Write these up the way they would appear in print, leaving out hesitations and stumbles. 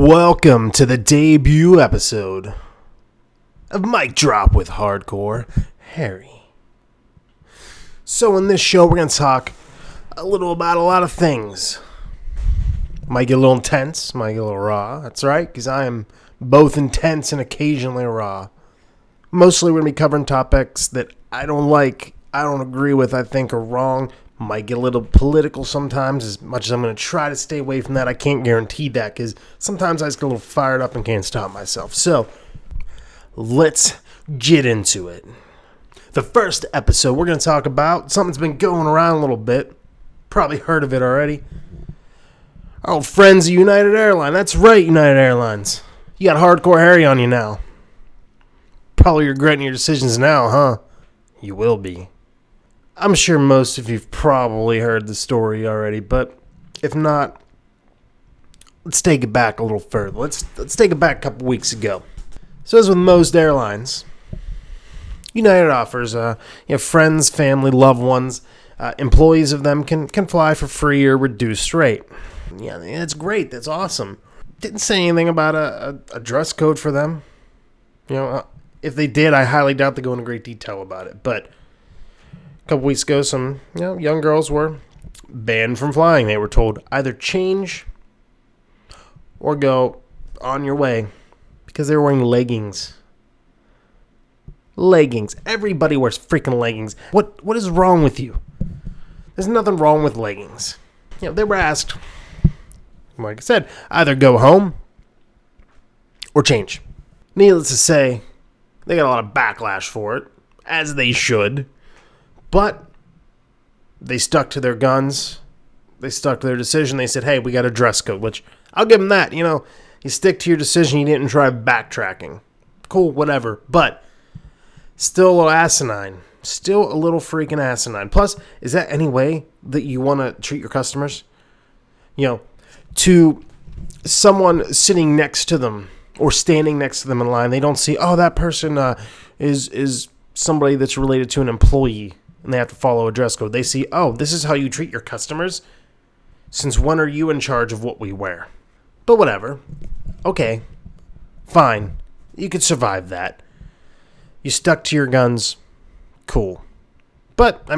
Welcome to the debut episode of Mic Drop with Hardcore Harry. So in this show, we're going to talk a little about a lot of things. Might get a little intense, might get a little raw. That's right, because I am both intense and occasionally raw. Mostly we're going to be covering topics that I don't like, I don't agree with, I think are wrong. Might get a little political sometimes. As much as I'm going to try to stay away from that, I can't guarantee that because sometimes I just get a little fired up and can't stop myself. So, let's get into it. The first episode, we're going to talk about something that's been going around a little bit. Probably heard of it already. Our old friends at United Airlines. That's right, United Airlines. You got Hardcore Harry on you now. Probably regretting your decisions now, huh? You will be. I'm sure most of you've probably heard the story already, but if not, let's take it back a little further. Let's take it back a couple weeks ago. So as with most airlines, United offers friends, family, loved ones, employees of them can fly for free or reduced rate. Yeah, that's great. That's awesome. Didn't say anything about a dress code for them. If they did, I highly doubt they go into great detail about it, but a couple weeks ago, some young girls were banned from flying. They were told either change or go on your way because they were wearing leggings. Leggings. Everybody wears freaking leggings. What is wrong with you? There's nothing wrong with leggings. They were asked, like I said, either go home or change. Needless to say, they got a lot of backlash for it, as they should. But they stuck to their guns. They stuck to their decision. They said, hey, we got a dress code, which I'll give them that. You stick to your decision. You didn't try backtracking. Cool, whatever. But still a little asinine. Still a little freaking asinine. Plus, is that any way that you want to treat your customers? To someone sitting next to them or standing next to them in line, they don't see, oh, that person is somebody that's related to an employee. And they have to follow a dress code. They see, oh, this is how you treat your customers? Since when are you in charge of what we wear? But whatever. Okay. Fine. You could survive that. You stuck to your guns. Cool. But, I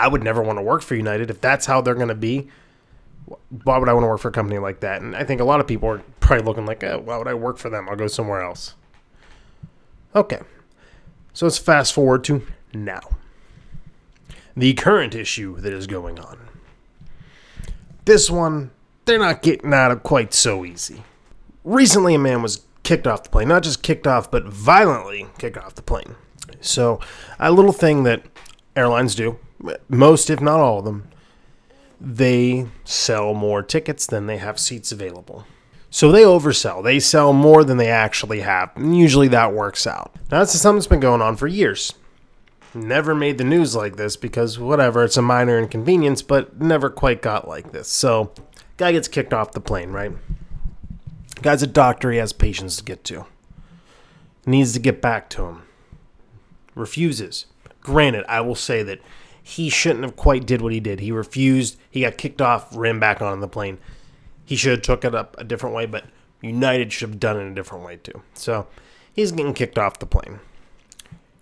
would never want to work for United. If that's how they're going to be, why would I want to work for a company like that? And I think a lot of people are probably looking like, why would I work for them? I'll go somewhere else. Okay. So let's fast forward to now. The current issue that is going on. This one, they're not getting out of quite so easy. Recently, a man was kicked off the plane. Not just kicked off, but violently kicked off the plane. So, a little thing that airlines do, most if not all of them, they sell more tickets than they have seats available. So they oversell. They sell more than they actually have. And usually that works out. Now, that's something that's been going on for years. Never made the news like this because whatever, it's a minor inconvenience, but never quite got like this. So, guy gets kicked off the plane, right? Guy's a doctor, he has patients to get to. Needs to get back to him. Refuses. Granted, I will say that he shouldn't have quite did what he did. He refused, he got kicked off, ran back on the plane. He should have took it up a different way, but United should have done it a different way too. So, he's getting kicked off the plane.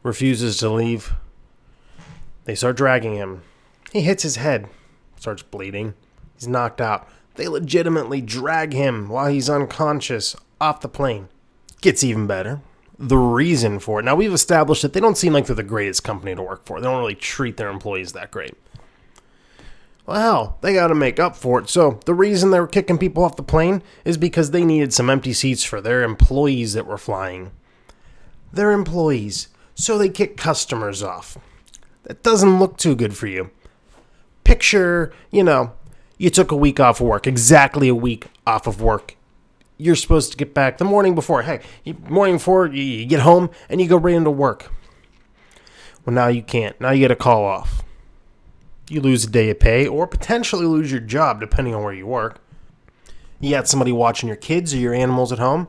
Refuses to leave. They start dragging him. He hits his head. Starts bleeding. He's knocked out. They legitimately drag him while he's unconscious off the plane. Gets even better. The reason for it. Now, we've established that they don't seem like they're the greatest company to work for. They don't really treat their employees that great. Well, hell, they got to make up for it. So, the reason they were kicking people off the plane is because they needed some empty seats for their employees that were flying. Their employees. So they kick customers off. That doesn't look too good for you. Picture, you took a week off of work, exactly a week off of work. You're supposed to get back the morning before. Hey, morning before, you get home and you go right into work. Well, now you can't. Now you get a call off. You lose a day of pay or potentially lose your job depending on where you work. You got somebody watching your kids or your animals at home.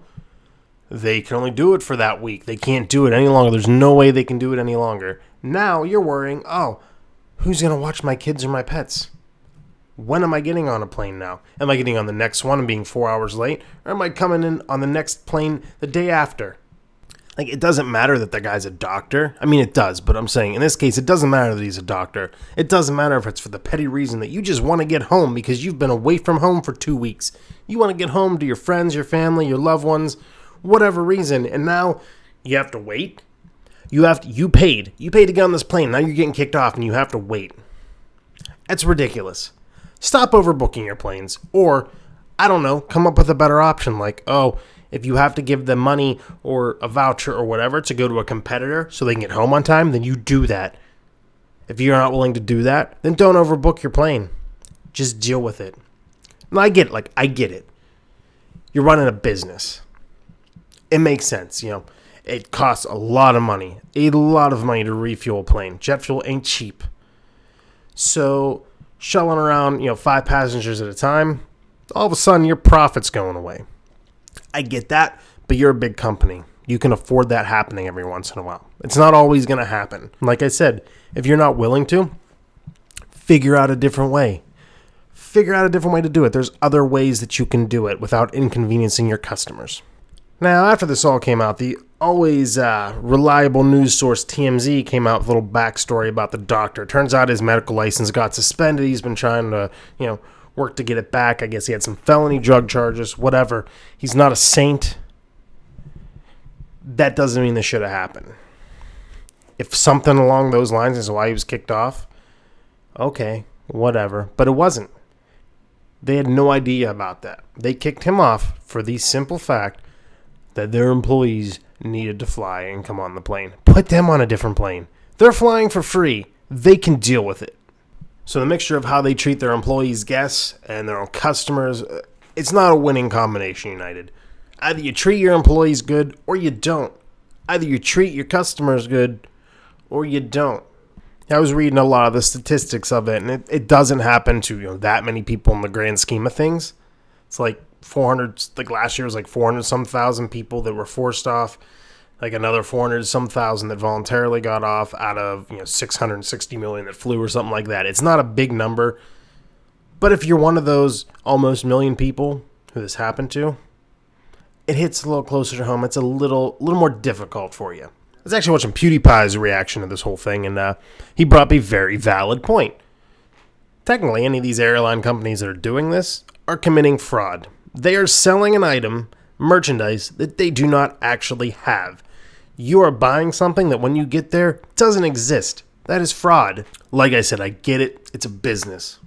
They can only do it for that week. They can't do it any longer. There's no way they can do it any longer. Now you're worrying, who's going to watch my kids or my pets? When am I getting on a plane now? Am I getting on the next one and being 4 hours late? Or am I coming in on the next plane the day after? Like, it doesn't matter that the guy's a doctor. I mean, it does, but I'm saying in this case, it doesn't matter that he's a doctor. It doesn't matter if it's for the petty reason that you just want to get home because you've been away from home for 2 weeks. You want to get home to your friends, your family, your loved ones, whatever reason, and now you have to wait. You paid to get on this plane. Now you're getting kicked off and you have to wait. That's ridiculous. Stop overbooking your planes, or I don't know, come up with a better option like, oh, if you have to give them money or a voucher or whatever to go to a competitor so they can get home on time, then you do that. If you're not willing to do that, then don't overbook your plane. Just deal with it. And I get it. You're running a business. It makes sense, It costs a lot of money to refuel a plane. Jet fuel ain't cheap. So, shuttling around, 5 passengers at a time, all of a sudden your profit's going away. I get that, but you're a big company. You can afford that happening every once in a while. It's not always going to happen. Like I said, if you're not willing to, figure out a different way. Figure out a different way to do it. There's other ways that you can do it without inconveniencing your customers. Now, after this all came out, the always reliable news source TMZ came out with a little backstory about the doctor. Turns out his medical license got suspended. He's been trying to, work to get it back. I guess he had some felony drug charges, whatever. He's not a saint. That doesn't mean this should have happened. If something along those lines is why he was kicked off, okay, whatever. But it wasn't. They had no idea about that. They kicked him off for the simple fact that their employees needed to fly and come on the plane. Put them on a different plane. They're flying for free. They can deal with it. So the mixture of how they treat their employees, guests, and their own customers, it's not a winning combination, United. Either you treat your employees good or you don't. Either you treat your customers good or you don't. I was reading a lot of the statistics of it, and it doesn't happen to that many people in the grand scheme of things. It's like 400, like last year was like 400 some thousand people that were forced off. Like another 400 some thousand that voluntarily got off out of 660 million that flew or something like that. It's not a big number, but if you're one of those almost million people who this happened to, it hits a little closer to home. It's a little more difficult for you. I was actually watching PewDiePie's reaction to this whole thing, and he brought up a very valid point. Technically, any of these airline companies that are doing this are committing fraud. They are selling an item, merchandise, that they do not actually have. You are buying something that when you get there doesn't exist. That is fraud. Like I said, I get it. It's a business.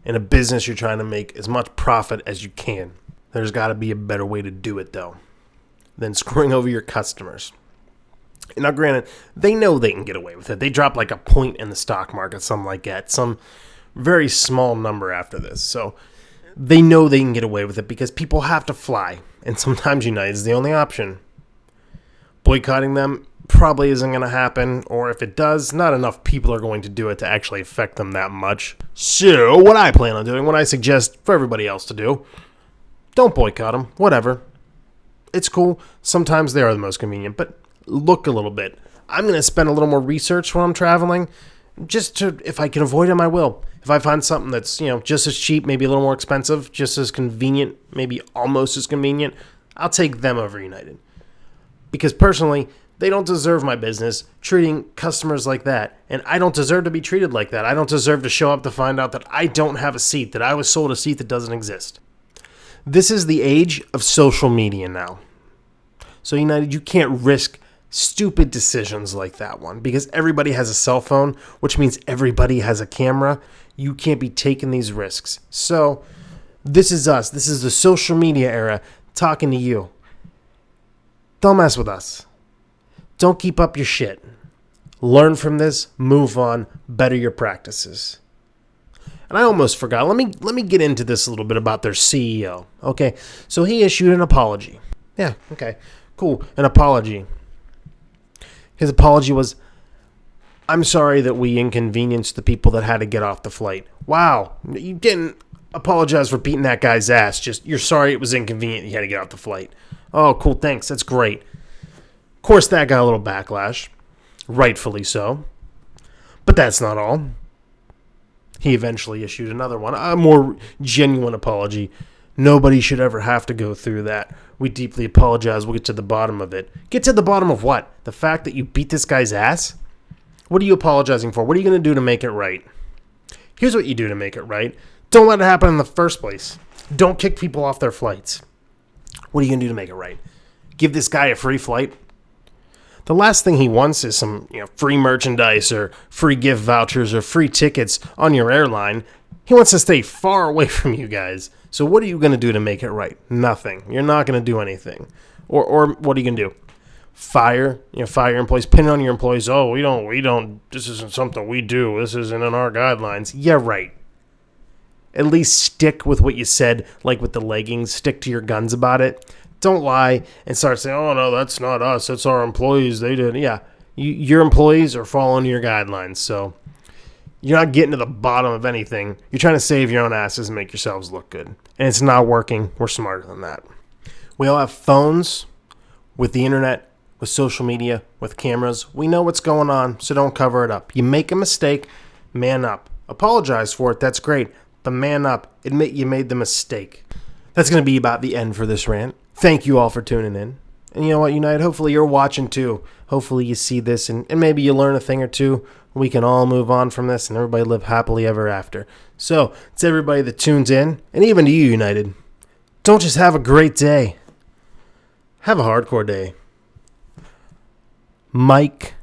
In a business, you're trying to make as much profit as you can. There's got to be a better way to do it, though, than screwing over your customers. And now, granted, they know they can get away with it. They drop like a point in the stock market, something like that. Some very small number after this. So they know they can get away with it because people have to fly. And sometimes United is the only option. Boycotting them probably isn't going to happen, or if it does, not enough people are going to do it to actually affect them that much. So what I plan on doing, what I suggest for everybody else to do, don't boycott them, whatever. It's cool. Sometimes they are the most convenient, but look a little bit. I'm going to spend a little more research when I'm traveling, just to, if I can avoid them, I will. If I find something that's, just as cheap, maybe a little more expensive, just as convenient, maybe almost as convenient, I'll take them over United. Because personally, they don't deserve my business treating customers like that. And I don't deserve to be treated like that. I don't deserve to show up to find out that I don't have a seat, that I was sold a seat that doesn't exist. This is the age of social media now. So United, you can't risk stupid decisions like that one because everybody has a cell phone, which means everybody has a camera. You can't be taking these risks. So this is us. This is the social media era talking to you. Don't mess with us. Don't keep up your shit. Learn from this, move on, better your practices. And I almost forgot. Let me get into this a little bit about their CEO. Okay, so he issued an apology. Yeah, okay, cool, an apology. His apology was, I'm sorry that we inconvenienced the people that had to get off the flight. Wow, you didn't apologize for beating that guy's ass. Just, you're sorry it was inconvenient you had to get off the flight. Oh, cool, thanks, that's great. Of course, that got a little backlash. Rightfully so. But that's not all. He eventually issued another one, a more genuine apology. Nobody should ever have to go through that. We deeply apologize. We'll get to the bottom of it. Get to the bottom of what? The fact that you beat this guy's ass? What are you apologizing for? What are you going to do to make it right? Here's what you do to make it right. Don't let it happen in the first place. Don't kick people off their flights. What are you going to do to make it right? Give this guy a free flight? The last thing he wants is some free merchandise or free gift vouchers or free tickets on your airline. He wants to stay far away from you guys. So what are you going to do to make it right? Nothing. You're not going to do anything. Or what are you going to do? Fire your employees, pin on your employees. Oh, we don't, this isn't something we do. This isn't in our guidelines. Yeah, right. At least stick with what you said, like with the leggings. Stick to your guns about it. Don't lie and start saying, oh, no, that's not us. That's our employees. They did. Yeah, your employees are following your guidelines. So you're not getting to the bottom of anything. You're trying to save your own asses and make yourselves look good. And it's not working. We're smarter than that. We all have phones with the internet, with social media, with cameras. We know what's going on, so don't cover it up. You make a mistake, man up. Apologize for it. That's great. But man up. Admit you made the mistake. That's going to be about the end for this rant. Thank you all for tuning in. And you know what, United? Hopefully you're watching too. Hopefully you see this and maybe you learn a thing or two. We can all move on from this and everybody live happily ever after. So, it's everybody that tunes in, and even to you, United. Don't just have a great day. Have a hardcore day. Mike